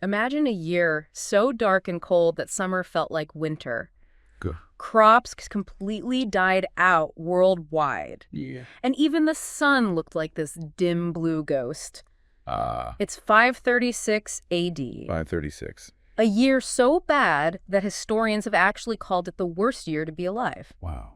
Imagine a year so dark and cold that summer felt like winter. Good. Crops completely died out worldwide. Yeah. And even the sun looked like this dim blue ghost. It's 536 AD. 536. A year so bad that historians have actually called it the worst year to be alive. Wow.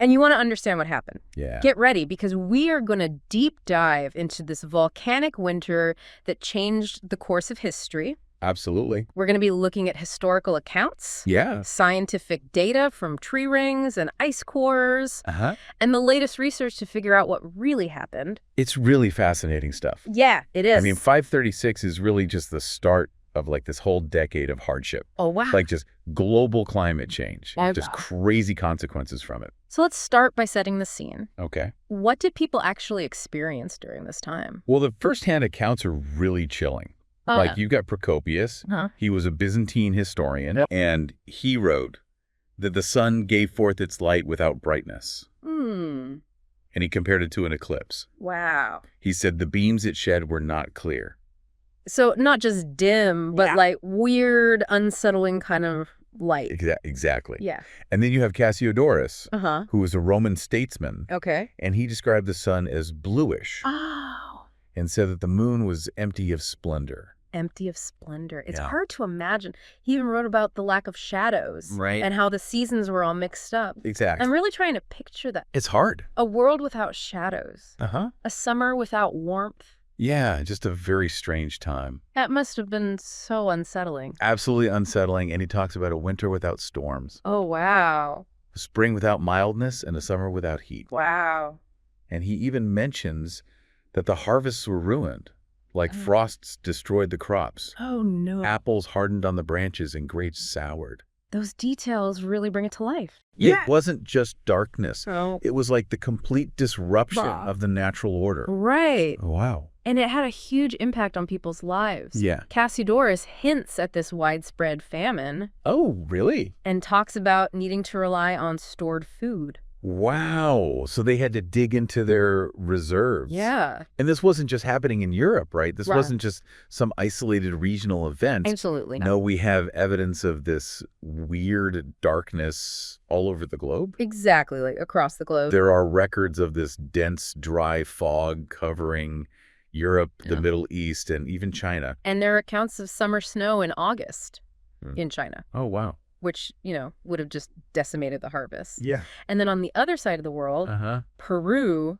And you want to understand what happened. Yeah. Get ready, because we are going to deep dive into this volcanic winter that changed the course of history. Absolutely. We're going to be looking at historical accounts, Yeah. scientific data from tree rings and ice cores, Uh-huh. and the latest research to figure out what really happened. It's really fascinating stuff. Yeah, it is. I mean, 536 is really just the start of like this whole decade of hardship. Oh, wow. Like just global climate change. Oh, just wow. crazy consequences from it. So let's start by setting the scene. Okay. What did people actually experience during this time? Well, the firsthand accounts are really chilling. Like you've got Procopius. He was a Byzantine historian, and he wrote that the sun gave forth its light without brightness. And he compared it to an eclipse. Wow. He said the beams it shed were not clear. So not just dim, but like weird, unsettling kind of light. Exactly. Yeah. And then you have Cassiodorus, Uh-huh. who was a Roman statesman, Okay. and he described the sun as bluish Oh. and said that the moon was empty of splendor. Empty of splendor. It's Yeah. hard to imagine. He even wrote about the lack of shadows. Right. And how the seasons were all mixed up. Exactly. I'm really trying to picture that. It's hard. A world without shadows. Uh-huh. A summer without warmth. Yeah, just a very strange time. That must have been so unsettling. Absolutely unsettling, and he talks about a winter without storms, Oh, wow. a spring without mildness, and a summer without heat. Wow. And he even mentions that the harvests were ruined, like frosts destroyed the crops. Oh, no. Apples hardened on the branches and grapes soured. Those details really bring it to life. It wasn't just darkness. Oh. It was like the complete disruption Bah. of the natural order. Right. Oh, wow. And it had a huge impact on people's lives. Yeah. Cassiodorus hints at this widespread famine Oh, really? and talks about needing to rely on stored food. Wow. So they had to dig into their reserves. Yeah. And this wasn't just happening in Europe, right? This Right. wasn't just some isolated regional event. Absolutely. No, we have evidence of this weird darkness all over the globe. Exactly, like across the globe. There are records of this dense, dry fog covering Europe, the Yeah. Middle East, and even China. And there are accounts of summer snow in August Hmm. in China, Oh, wow. which, would have just decimated the harvest. Yeah. And then on the other side of the world, Uh-huh. Peru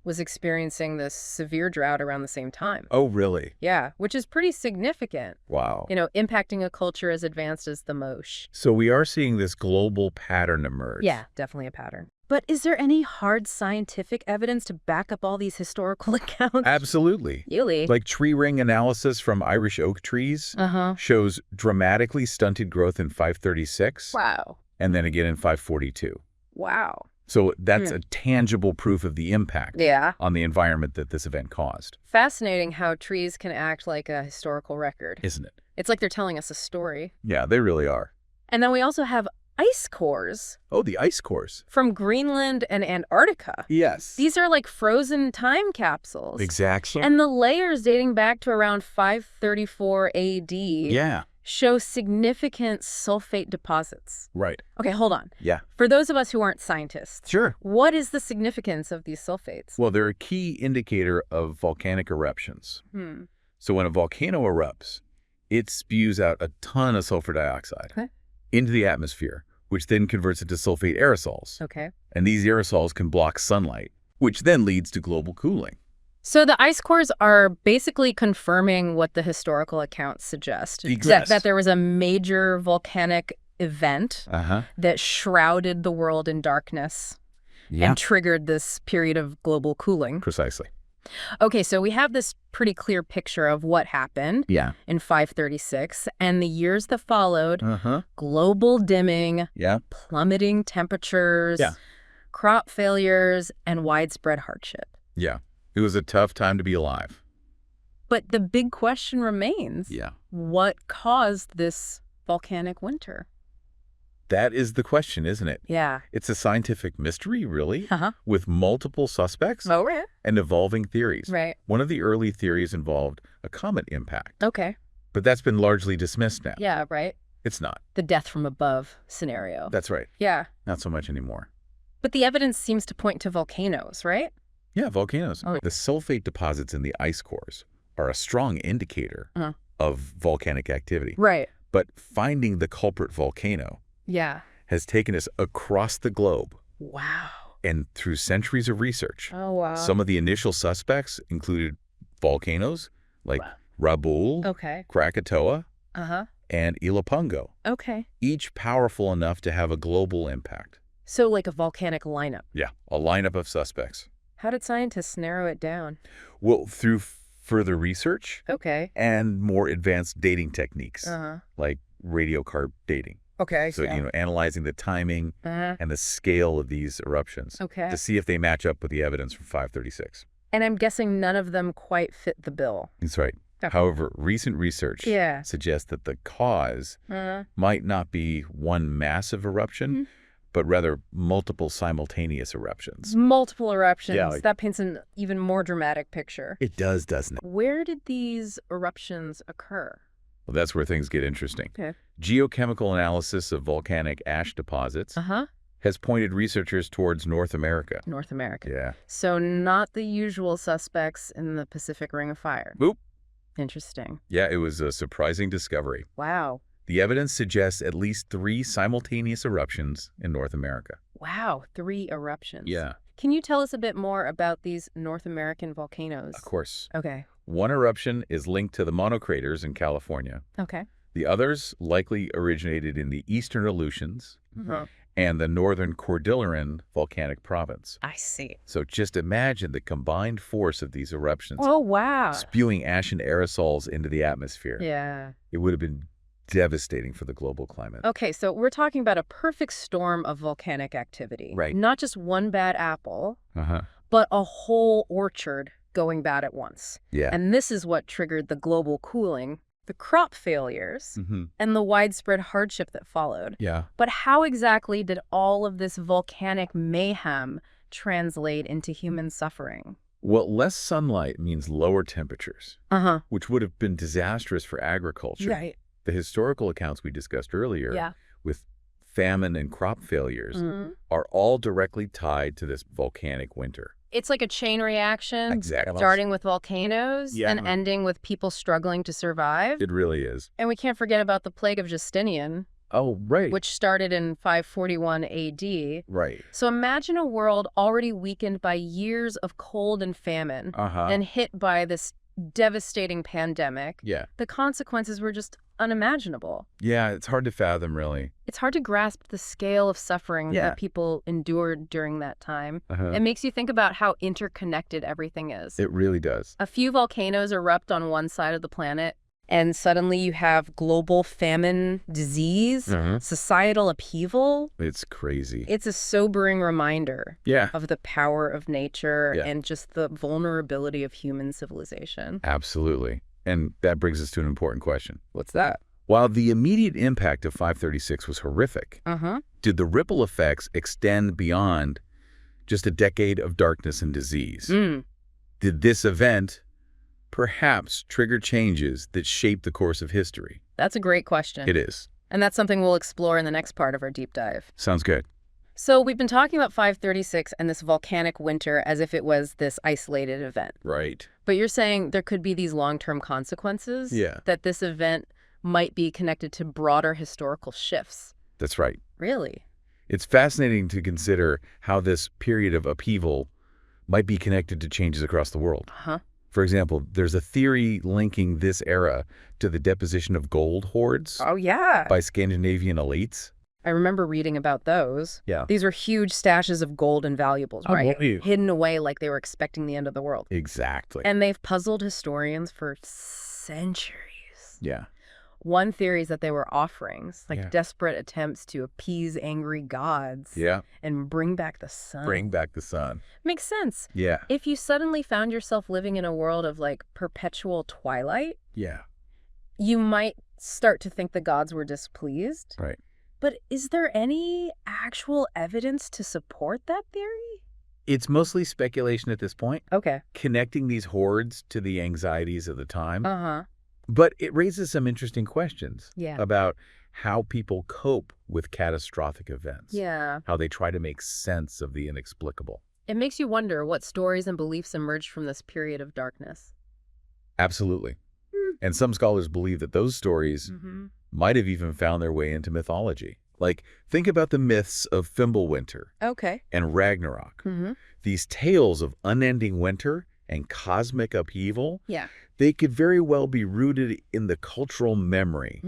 was experiencing this severe drought around the same time. Oh, really? Yeah, which is pretty significant, Wow. impacting a culture as advanced as the Moche. So we are seeing this global pattern emerge. Yeah, definitely a pattern. But is there any hard scientific evidence to back up all these historical accounts? Absolutely. Really? Like tree ring analysis from Irish oak trees Uh-huh. shows dramatically stunted growth in 536 Wow. and then again in 542. Wow. So that's a tangible proof of the impact Yeah. on the environment that this event caused. Fascinating how trees can act like a historical record. Isn't it? It's like they're telling us a story. Yeah, they really are. And then we also have ice cores Oh, the ice cores. from Greenland and Antarctica. Yes. These are like frozen time capsules. Exactly. And the layers dating back to around 534 AD Yeah, show significant sulfate deposits. right. Okay, hold on. Yeah. For those of us who aren't scientists, Sure. what is the significance of these sulfates? Well, they're a key indicator of volcanic eruptions. Hmm. So when a volcano erupts, it spews out a ton of sulfur dioxide Okay. into the atmosphere, which then converts into sulfate aerosols. Okay. And these aerosols can block sunlight, which then leads to global cooling. So the ice cores are basically confirming what the historical accounts suggest. Yes. That there was a major volcanic event Uh-huh. that shrouded the world in darkness and triggered this period of global cooling. Precisely. Okay, so we have this pretty clear picture of what happened Yeah. in 536 and the years that followed. Uh-huh. Global dimming, Yeah. plummeting temperatures, Yeah. crop failures, and widespread hardship. Yeah. It was a tough time to be alive. But the big question remains. Yeah. What caused this volcanic winter? That is the question, isn't it? Yeah. It's a scientific mystery, really, Uh-huh. with multiple suspects Oh, right. and evolving theories. Right. One of the early theories involved a comet impact. Okay. But that's been largely dismissed now. Yeah, right? It's not. The death from above scenario. That's right. Yeah. Not so much anymore. But the evidence seems to point to volcanoes, right? Yeah, volcanoes. Oh. The sulfate deposits in the ice cores are a strong indicator of volcanic activity. Right. But finding the culprit volcano has taken us across the globe. Wow. And through centuries of research. Oh, wow. Some of the initial suspects included volcanoes like Rabaul, Krakatoa, and Ilopango. Okay. Each powerful enough to have a global impact. So like a volcanic lineup. Yeah, a lineup of suspects. How did scientists narrow it down? Well, through further research and more advanced dating techniques, like radiocarb dating. Okay. So, analyzing the timing and the scale of these eruptions to see if they match up with the evidence from 536. And I'm guessing none of them quite fit the bill. That's right. Okay. However, recent research suggests that the cause might not be one massive eruption, but rather multiple simultaneous eruptions. Multiple eruptions. Yeah, that paints an even more dramatic picture. It does, doesn't it? Where did these eruptions occur? Well, that's where things get interesting. Okay. Geochemical analysis of volcanic ash deposits has pointed researchers towards North America. North America. Yeah. So not the usual suspects in the Pacific Ring of Fire. Boop. Interesting. Yeah, it was a surprising discovery. Wow. The evidence suggests at least 3 simultaneous eruptions in North America. Wow, 3 eruptions. Yeah. Can you tell us a bit more about these North American volcanoes? Of course. Okay. One eruption is linked to the monocraters in California. Okay. The others likely originated in the eastern Aleutians and the northern Cordilleran volcanic province. I see. So just imagine the combined force of these eruptions. Oh, wow. Spewing ash and aerosols into the atmosphere. Yeah. It would have been devastating for the global climate. Okay, so we're talking about a perfect storm of volcanic activity. Right. Not just one bad apple, but a whole orchard going bad at once. Yeah. And this is what triggered the global cooling, the crop failures, and the widespread hardship that followed. Yeah. But how exactly did all of this volcanic mayhem translate into human suffering? Well, less sunlight means lower temperatures, which would have been disastrous for agriculture. Right. The historical accounts we discussed earlier with famine and crop failures are all directly tied to this volcanic winter. It's like a chain reaction, exactly. Starting with volcanoes and ending with people struggling to survive. It really is. And we can't forget about the plague of Justinian. Oh, right. Which started in 541 AD. Right. So imagine a world already weakened by years of cold and famine and hit by this devastating pandemic. Yeah. The consequences were just unimaginable. Yeah, it's hard to fathom, really. It's hard to grasp the scale of suffering that people endured during that time. It makes you think about how interconnected everything is. It really does. A few volcanoes erupt on one side of the planet, and suddenly you have global famine, disease, societal upheaval. It's crazy. It's a sobering reminder of the power of nature and just the vulnerability of human civilization. Absolutely. And that brings us to an important question. What's that? While the immediate impact of 536 was horrific, did the ripple effects extend beyond just a decade of darkness and disease? Did this event perhaps trigger changes that shape the course of history? That's a great question. It is. And that's something we'll explore in the next part of our deep dive. Sounds good. So we've been talking about 536 and this volcanic winter as if it was this isolated event. Right. But you're saying there could be these long-term consequences? Yeah. That this event might be connected to broader historical shifts? That's right. Really? It's fascinating to consider how this period of upheaval might be connected to changes across the world. For example, there's a theory linking this era to the deposition of gold hoards by Scandinavian elites. I remember reading about those. Yeah. These were huge stashes of gold and valuables, right? Hidden away like they were expecting the end of the world. Exactly. And they've puzzled historians for centuries. Yeah. One theory is that they were offerings, like desperate attempts to appease angry gods. And bring back the sun. Bring back the sun. Makes sense. Yeah. If you suddenly found yourself living in a world of like perpetual twilight, you might start to think the gods were displeased. Right. But is there any actual evidence to support that theory? It's mostly speculation at this point. Okay. Connecting these hordes to the anxieties of the time But it raises some interesting questions Yeah. about how people cope with catastrophic events. Yeah. How they try to make sense of the inexplicable. It makes you wonder what stories and beliefs emerged from this period of darkness. Absolutely. And some scholars believe that those stories might have even found their way into mythology. Like, think about the myths of Fimbulwinter and Ragnarok. These tales of unending winter and cosmic upheaval, they could very well be rooted in the cultural memory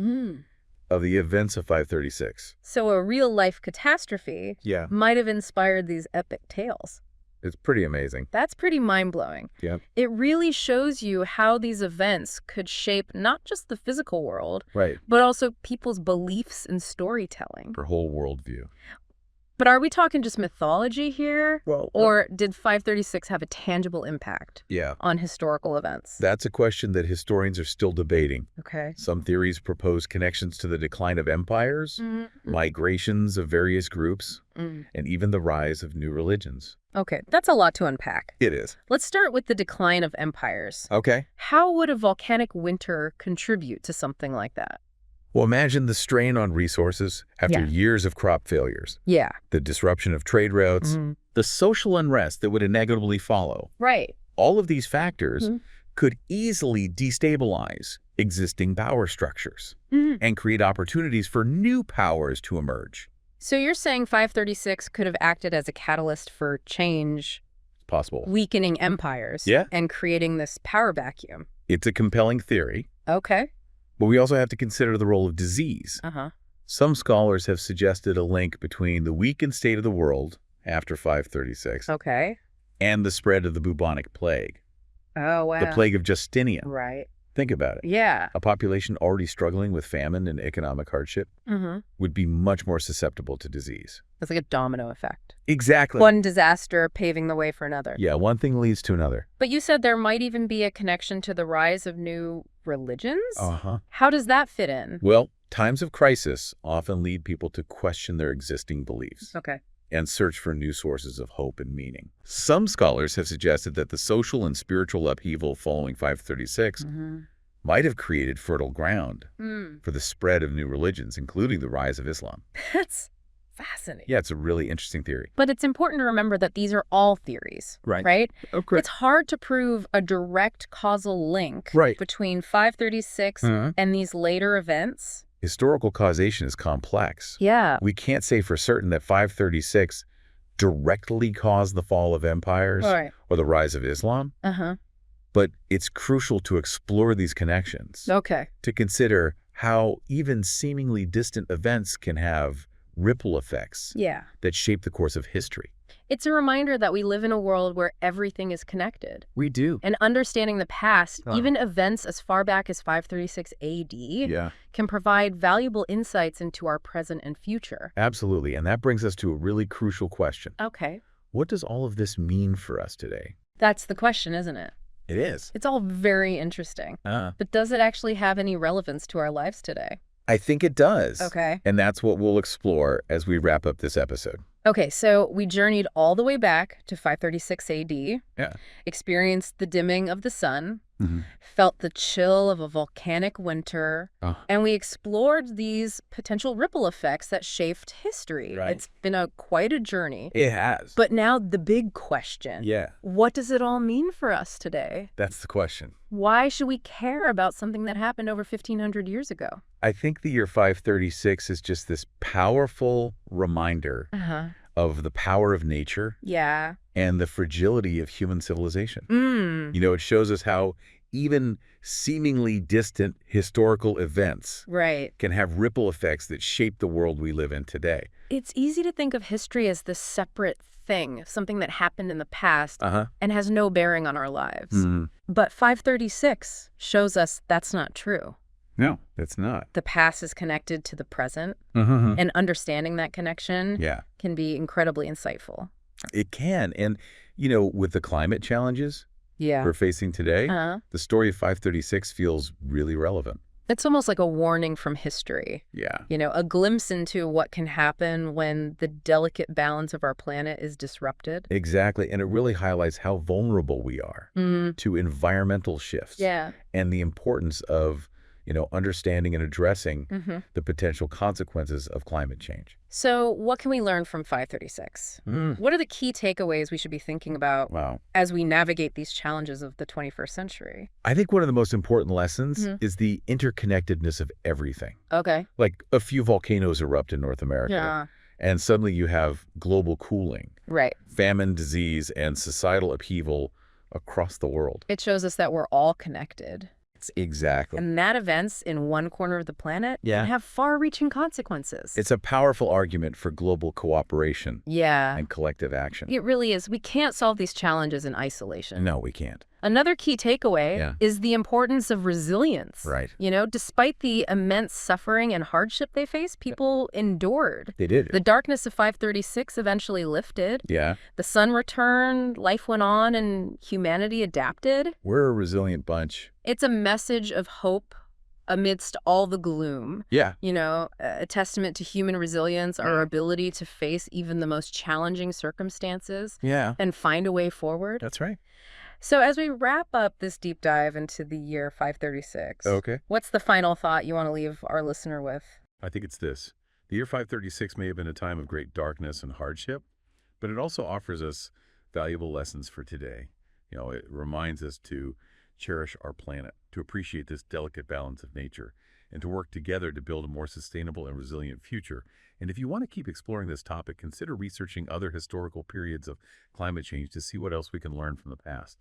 of the events of 536. So a real-life catastrophe might have inspired these epic tales. It's pretty amazing. That's pretty mind-blowing. Yeah. It really shows you how these events could shape not just the physical world, but also people's beliefs and storytelling. Their whole worldview. But are we talking just mythology here? Well, or did 536 have a tangible impact on historical events? That's a question that historians are still debating. Okay. Some theories propose connections to the decline of empires, migrations of various groups, and even the rise of new religions. Okay, that's a lot to unpack. It is. Let's start with the decline of empires. Okay. How would a volcanic winter contribute to something like that? Well, imagine the strain on resources after years of crop failures. Yeah. The disruption of trade routes, the social unrest that would inevitably follow. Right. All of these factors could easily destabilize existing power structures and create opportunities for new powers to emerge. So you're saying 536 could have acted as a catalyst for change, possible, weakening empires, and creating this power vacuum. It's a compelling theory. Okay. But we also have to consider the role of disease. Some scholars have suggested a link between the weakened state of the world after 536 and the spread of the bubonic plague. Oh, wow. The plague of Justinian. Right. Think about it. Yeah. A population already struggling with famine and economic hardship would be much more susceptible to disease. It's like a domino effect. Exactly. One disaster paving the way for another. Yeah, one thing leads to another. But you said there might even be a connection to the rise of new religions? How does that fit in? Well, times of crisis often lead people to question their existing beliefs. And search for new sources of hope and meaning. Some scholars have suggested that the social and spiritual upheaval following 536 might have created fertile ground for the spread of new religions, including the rise of Islam. That's fascinating. Yeah, it's a really interesting theory. But it's important to remember that these are all theories, right? Okay. It's hard to prove a direct causal link between 536 and these later events. Historical causation is complex. Yeah. We can't say for certain that 536 directly caused the fall of empires or the rise of Islam. But it's crucial to explore these connections. To consider how even seemingly distant events can have ripple effects that shape the course of history. It's a reminder that we live in a world where everything is connected. We do. And understanding the past, even events as far back as 536 AD, can provide valuable insights into our present and future. Absolutely. And that brings us to a really crucial question. Okay. What does all of this mean for us today? That's the question, isn't it? It is. It's all very interesting. But does it actually have any relevance to our lives today? I think it does. Okay. And that's what we'll explore as we wrap up this episode. Okay, so we journeyed all the way back to 536 AD, experienced the dimming of the sun, felt the chill of a volcanic winter, and we explored these potential ripple effects that shaped history. It's been quite a journey. It has. But now the big question. What does it all mean for us today? That's the question. Why should we care about something that happened over 1,500 years ago? I think the year 536 is just this powerful reminder of the power of nature and the fragility of human civilization. You know, it shows us how even seemingly distant historical events can have ripple effects that shape the world we live in today. It's easy to think of history as this separate thing, something that happened in the past and has no bearing on our lives. But 536 shows us that's not true. No, it's not. The past is connected to the present, and understanding that connection can be incredibly insightful. It can. And, you know, with the climate challenges we're facing today, the story of 536 feels really relevant. It's almost like a warning from history. You know, a glimpse into what can happen when the delicate balance of our planet is disrupted. Exactly. And it really highlights how vulnerable we are to environmental shifts and the importance of understanding and addressing the potential consequences of climate change. So what can we learn from 536? What are the key takeaways we should be thinking about as we navigate these challenges of the 21st century? I think one of the most important lessons is the interconnectedness of everything. Okay. Like a few volcanoes erupt in North America, and suddenly you have global cooling, famine, disease, and societal upheaval across the world. It shows us that we're all connected. Exactly. And that events in one corner of the planet can have far-reaching consequences. It's a powerful argument for global cooperation and collective action. It really is. We can't solve these challenges in isolation. No, we can't. Another key takeaway is the importance of resilience. Right. Despite the immense suffering and hardship they faced, people endured. They did. The darkness of 536 eventually lifted. Yeah. The sun returned, life went on, and humanity adapted. We're a resilient bunch. It's a message of hope amidst all the gloom. Yeah. A testament to human resilience, our ability to face even the most challenging circumstances and find a way forward. That's right. So as we wrap up this deep dive into the year 536, what's the final thought you want to leave our listener with? I think it's this. The year 536 may have been a time of great darkness and hardship, but it also offers us valuable lessons for today. It reminds us to cherish our planet, to appreciate this delicate balance of nature, and to work together to build a more sustainable and resilient future. And if you want to keep exploring this topic, consider researching other historical periods of climate change to see what else we can learn from the past.